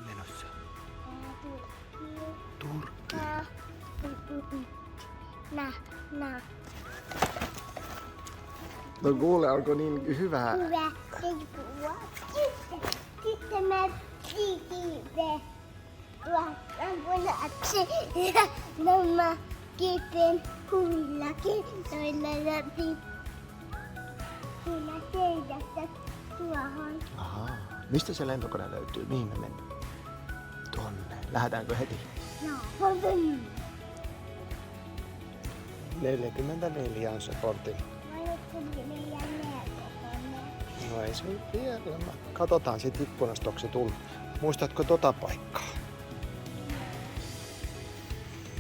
menossa? Turkkiin. Nää. No kuule, onko niin hyvää? Hyvä. Sitten mä kiitin punaksi ja mä kiitin huilla kintoilla läpi. Kyllä teidät tuohon. Ahaa. Mistä se lentokone löytyy? Mihin me mennään? Tonne. Lähdetäänkö heti? No, 44 on se kortti. No ei se vielä. Katsotaan sit ikkunasta, onko se tullut. Muistatko tota paikkaa?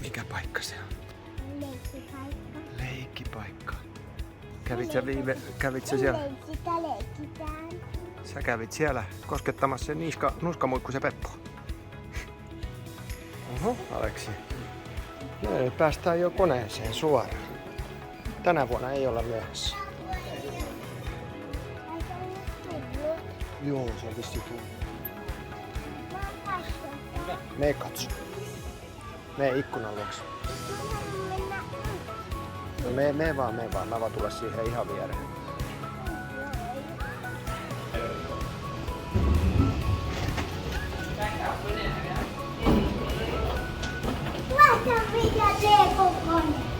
Mikä paikka se on? Leikkipaikka. Leikkipaikka. Kävit sä siellä? Leikitään. Sä kävit siellä koskettamassa sen nuskamuikkuisen Peppo. Oho, Aleksi. No nyt päästään jo koneeseen suoraan. Tänä vuonna ei olla myöhässä. Joo, se on vissiin tullut. Me katso. Me ikkunan luokse. No me vaan. Mä vaan tulla siihen ihan viereen.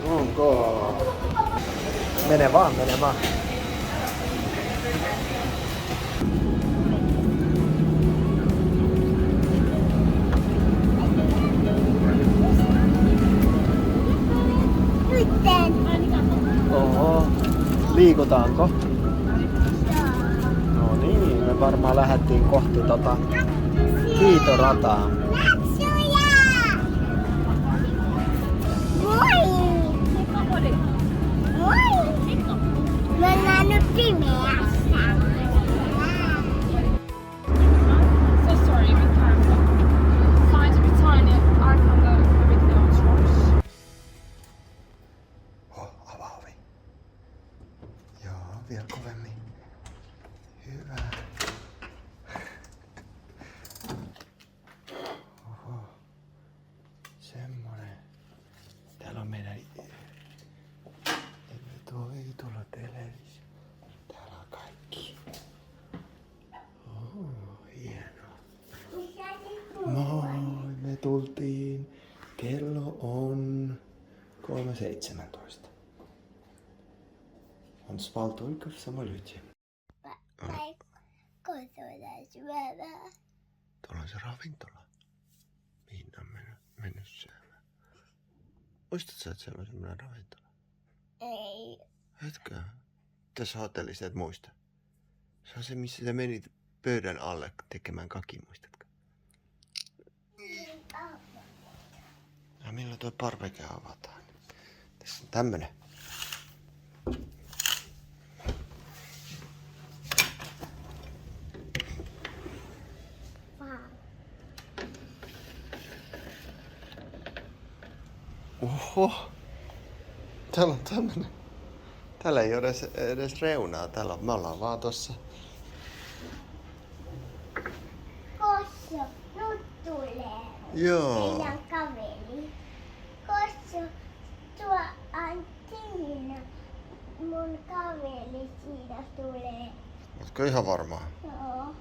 Onko? Mene vaan. Oho. Liikutaanko? No niin, me varmaan lähdettiin kohti hiitorataa. Mennään nyt pimeässä. So sorry, we can't. Fine to be tiny. I can go with the orange. Avaa ovi. Joo, vielä kovemmin. Hyvä. Oho. Semmonen. Täällä on meidän... Ei tulla televisio. Täällä on kaikki. Hienoa. Moi, me tultiin. Kello on 3:17. On spaltoikar samolyti. Kotona syödään. Tuolla on se ravintola. Mihin on mennyt syömään? Muistatko sä, että siellä on semmoinen ravintola? Ei. Hetkää. Tässä hotellissa et muista. Se on se, missä sä menit pöydän alle tekemään kakin, muistatko? Ja milloin tuo parveke avataan? Tässä on tämmönen. Oho! Täällä on tämmönen. Täällä ei ole edes reunaa. Me ollaan vaan tossa. Kosso, nyt tulee. Joo. Meidän kaveri. Kosso, tuo Antiina. Mun kaveri siitä tulee. Ootko ihan varmaa? Joo.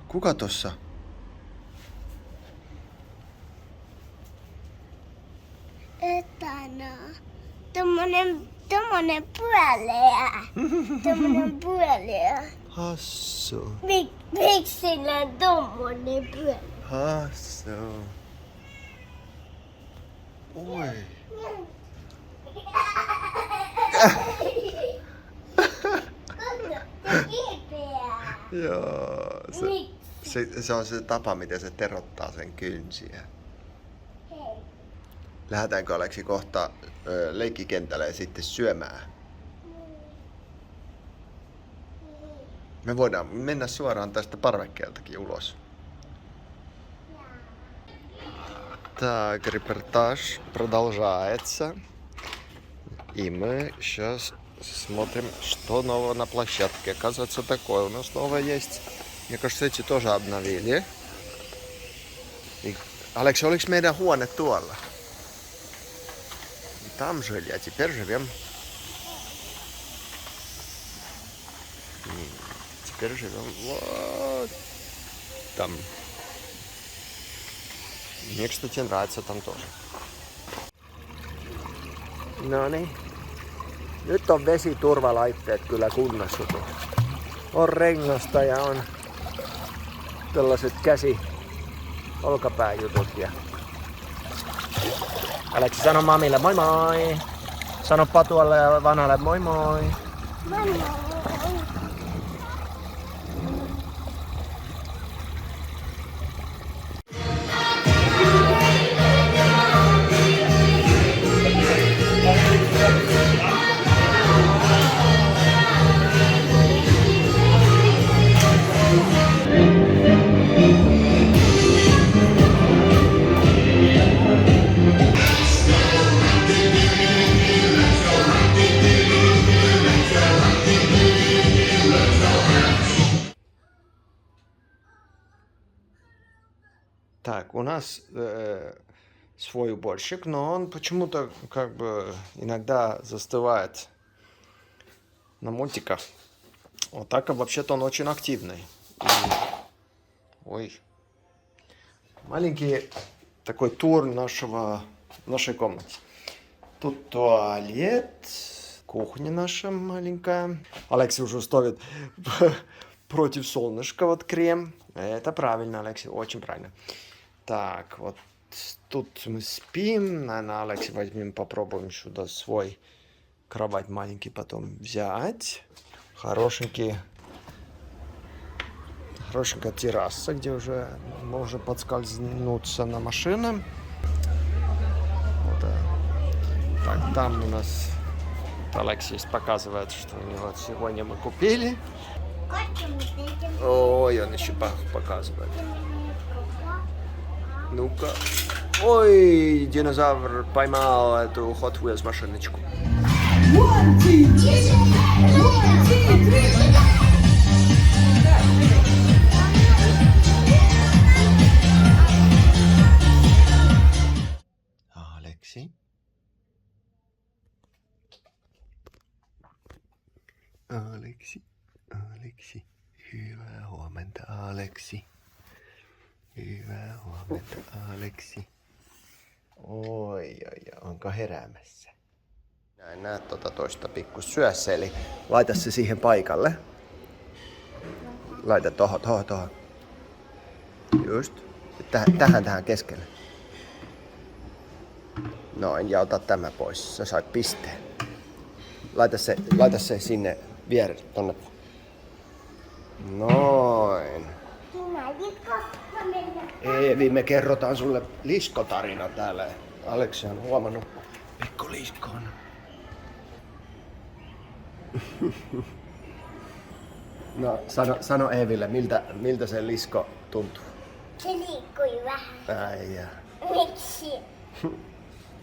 Kuka tossa? Etana. Tommonen pyöleä. Tommonen pyöleä. Hassu. Miksi sillä on tommonen pyöleä? Hassu. Oi. Joo. Se on se tapa, miten se terottaa sen kynsiä. Hei. Lähdetäänkö Aleksi kohta leikkikentälle ja sitten syömään? Me voidaan mennä suoraan tästä parvekkeeltakin ulos. Так, репортаж продолжается. И мы сейчас смотрим, что нового на площадке. Оказывается, такое у нас новое есть. Мне кажется, эти тоже обновили. Aleksi, oliks meidän huone tuolla? Там жили, а теперь живем. Теперь живем вот там. Мне, кстати, нравится там тоже. No niin. Nyt on vesiturvalaitteet kyllä kunnossa. On rengasta ja on tällaiset olkapääjutut ja... Aleksi, sano mamille moi moi! Sano Patualle ja vanhalle moi moi! Moi moi. Так, у нас свой уборщик, но он почему-то как бы иногда застывает на мультиках. Вот так, а вообще-то он очень активный. Ой. Маленький такой тур нашей комнаты. Тут туалет, кухня наша маленькая. Алексей уже ставит против солнышка вот крем. Это правильно, Алексей, очень правильно. Так, вот тут мы спим. Наверное, Алексей, возьмем, попробуем сюда свой кровать маленький потом взять. Хорошенькая терраса, где уже можно подскользнуться на машину. Вот, так, там у нас Алексей показывает, что у него сегодня мы купили. Ой, он еще показывает. Ну-ка. Ой, динозавр поймал эту Hot Wheels машиночку. Алексей. Aleksi. Hyvää huomenta, Aleksi. Hyvää huomenta, Aleksi. Oi, onko heräämässä? En näe toista pikkus syössä, eli laita se siihen paikalle. Laita tohon. Just. Tähän keskelle. Noin, ja ota tämä pois. Sä sait pisteen. Laita se sinne vierelle, tonne. Noin. Eevi, me kerrotaan sulle liskotarina täällä. Aleksi on huomannut pikkuliskon. No, sano Eeville, miltä se lisko tuntuu? Se liikkui vähän. Äijä. Miksi?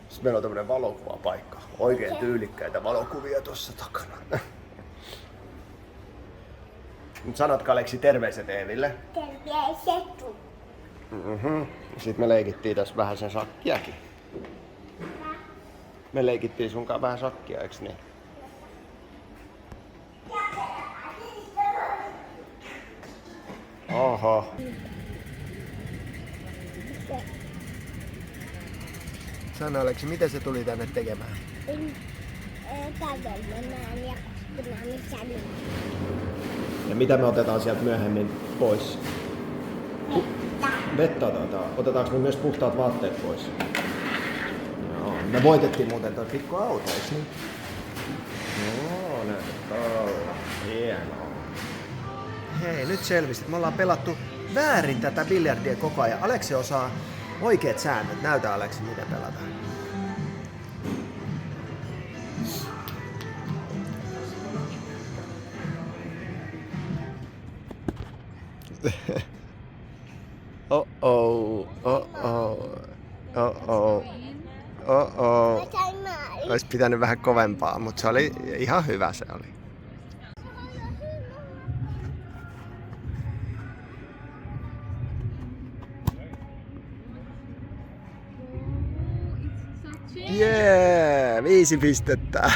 Sitten meillä on tämmönen valokuvapaikka. Oikein tyylikkäitä valokuvia tuossa takana. Nyt sanotko, Aleksi, terveiset Eeville? Terveiset. Sitten me leikittiin tässä vähän sen sakkiakin. Me leikittiin sunkaan vähän sakkia, eiks niin? Oho. Sano, Aleksi, mitä se tuli tänne tekemään? Kävelemään ja missä nyt. Ja mitä me otetaan sieltä myöhemmin pois? Vettä otetaan. Otetaanko me myös puhtaat vaatteet pois? Joo. Me voitettiin muuten toi pikku auto, eiks niin? Joo, hienoa. Hei, nyt selvisi. Me ollaan pelattu väärin tätä biljardia koko ajan. Aleksi osaa oikeat säännöt. Näytä, Aleksi, miten pelataan. Olisi pitänyt vähän kovempaa, mutta se oli ihan hyvä se oli. Jee, 5 pistettä.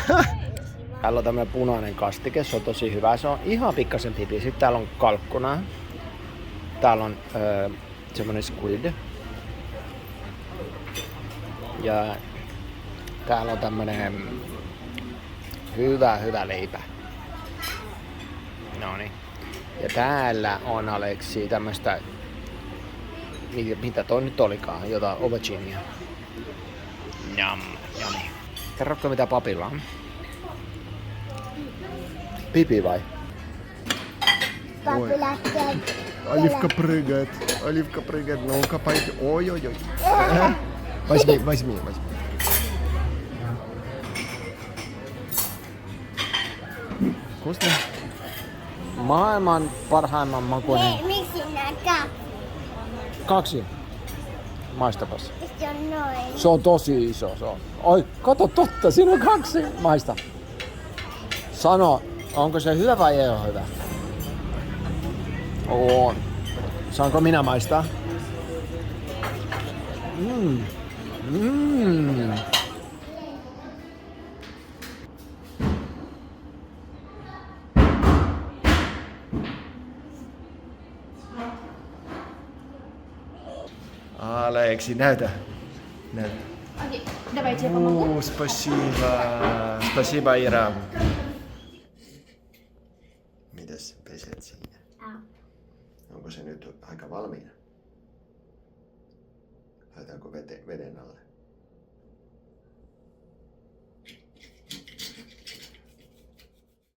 Täällä on tämmönen punainen kastike, se on tosi hyvä. Se on ihan pikkasen pipi. Sitten täällä on kalkkuna. Täällä on semmonen squid. Ja täällä on tämmönen hyvä leipä. Noniin. Ja täällä on Aleksi tämmöstä, mitä toi nyt olikaan, jota auberginea. Jam, jami. Kerrotko mitä papilla on? Pipi vai? Papi lähtee. Оливка-прыгает, ну-ка пойдем. Ой-ой-ой. Возьми. Вкусно? Maailman parhaimman makuinen. Hei, miksi nää kaksi? 2. Maistapas. Se on noin. Se on tosi iso. Se on. Oi, kato totta, siinä on 2. Maista. Sano, onko se hyvä vai ei ole hyvä? On. Saanko minä maistaa? Aleksi, näytä. Окей, давайте я помогу. Спасибо. Спасибо, Ира. Mitäs peset siinä? Onko se nyt aika valmiina? Laitetaanko veden alle?